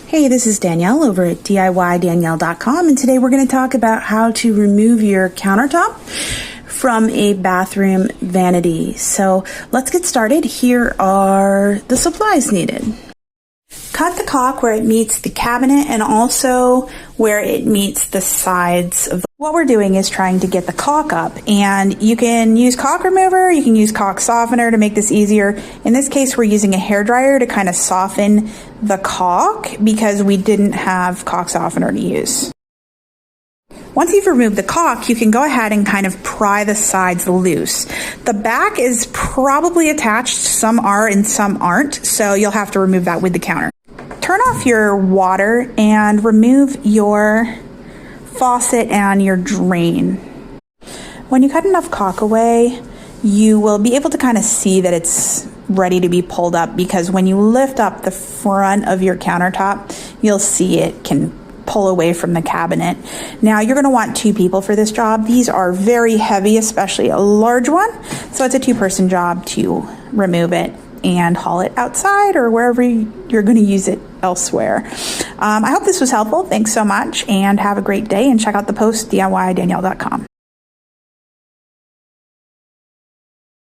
Hey, this is Danielle over at DIYDanielle.com, and today we're going to talk about how to remove your countertop from a bathroom vanity. So let's get started. Here are the supplies needed. Cut the caulk where it meets the cabinet and also where it meets the sides of what we're doing is trying to get the caulk up, and you can use caulk remover, you can use caulk softener to make this easier. In this case, we're using a hairdryer to kind of soften the caulk because we didn't have caulk softener to use. Once you've removed the caulk, you can go ahead and kind of pry the sides loose. The back is probably attached, some are and some aren't, so you'll have to remove that with the counter. Turn off your water and remove your faucet and your drain. When you cut enough caulk away, you will be able to kind of see that it's ready to be pulled up, because when you lift up the front of your countertop, you'll see it can pull away from the cabinet. Now you're going to want 2 people for this job. These are very heavy, especially a large one, so it's a 2-person job to remove it and haul it outside or wherever you're going to use it elsewhere. I hope this was helpful. Thanks so much and have a great day, and check out the post DIYDanielle.com.